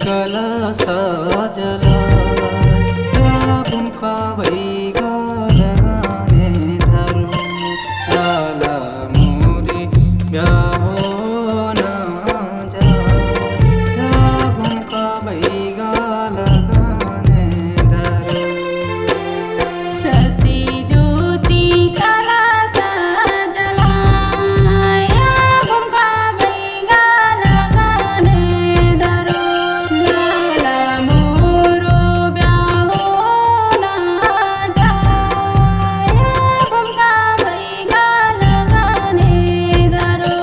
कला साजला भूमका बैगा लगाने धरो लाला मोरे ब्याहो ना जा भूमका बैगा लगाने धरो सती ज्योति कला साजला भूमका बैगा लगाने धरो लाला मोरो ब्याहो ना जाय भूमका बैगा लगाने धरो।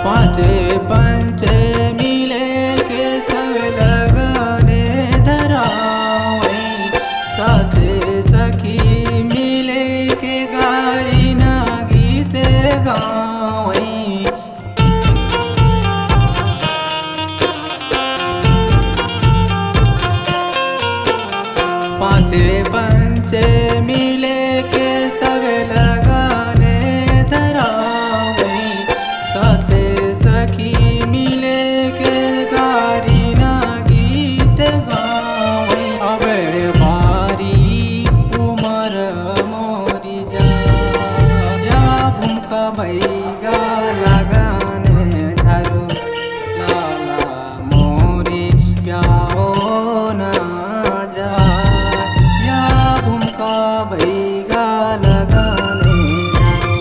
पांचे पंचे मिले के सब लगाने धरा साथे सखी मिले के गारी ना गीत गावई पांचे पंचे मिले के सब लगाने धरा साथे सखी मिले के गारी ना गीत गावई अबे बारी उमर मोरी जा भूमका बैगा लगाने धरो लाला मोरी ब्याहो ना जा भूमका बैगा लगाने धरो।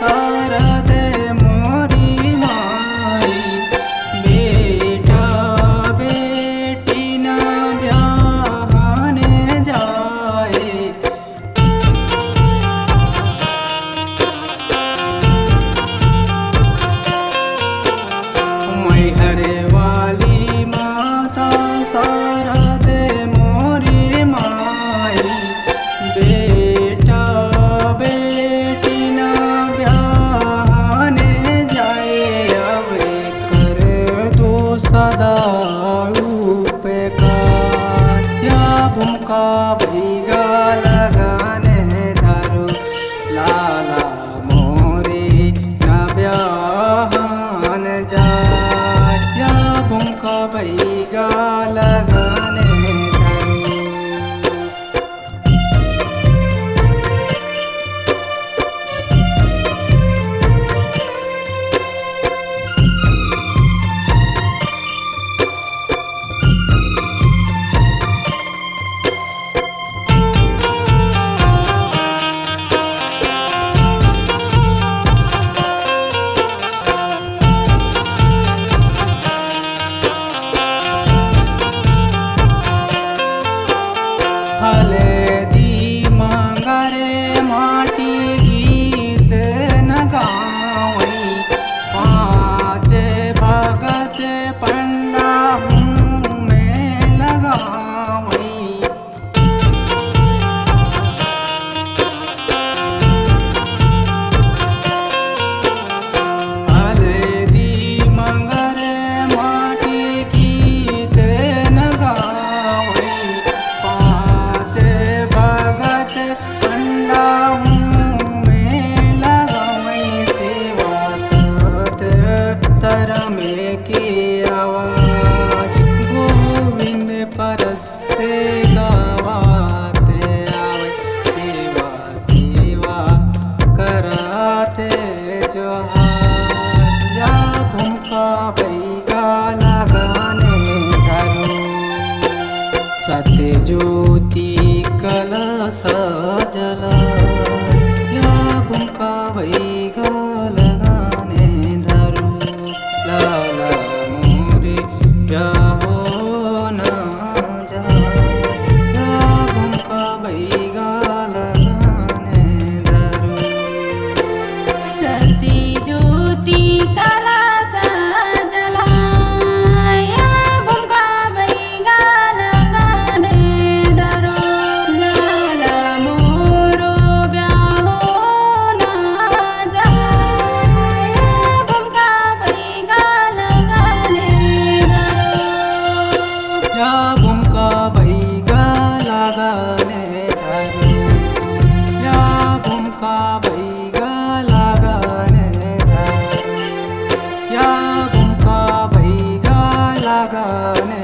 सरदे मोरी माई बेटा बेटी ना ब्याहने जाए मैहरे वाली माता सरदे मोरी माई बेटा बेटी ना ब्याहने जाए अब कर दो सदा उपकार या भूमका भैगा लगाने धरो लाला मोरे ना ब्याहन जाए या भूमका भैगा लगाने धरो हल्दी मांगरे माटी गीत न गावई पाँच भगत पंडा मुँह में लगावई हल्दी मांगरे माटी गीत न गावई पाँच भगत पंडा मुँह में लगावई सेवा सत धर्म की आवाज गोविंद परस्ते गावाते आवे सेवा सेवा कराते जोहार या भूमका भैगा लगाने धरो सत्य ज्योति कलश जला या भूमका भैगा लगाने धरो लाला मोरे ब्याहो ना जाए या भूमका भैगा लगाने धरो सती ज्योति कलश जलाया भूमका भैगा लगाने धरो लाला मोरो ब्याहो ना जाए भूमका भैगा लगाने धरो या भूमका भैगा लगाने धरो या भूमका भैगा लगाने धरो या भूमका भैगा लगाने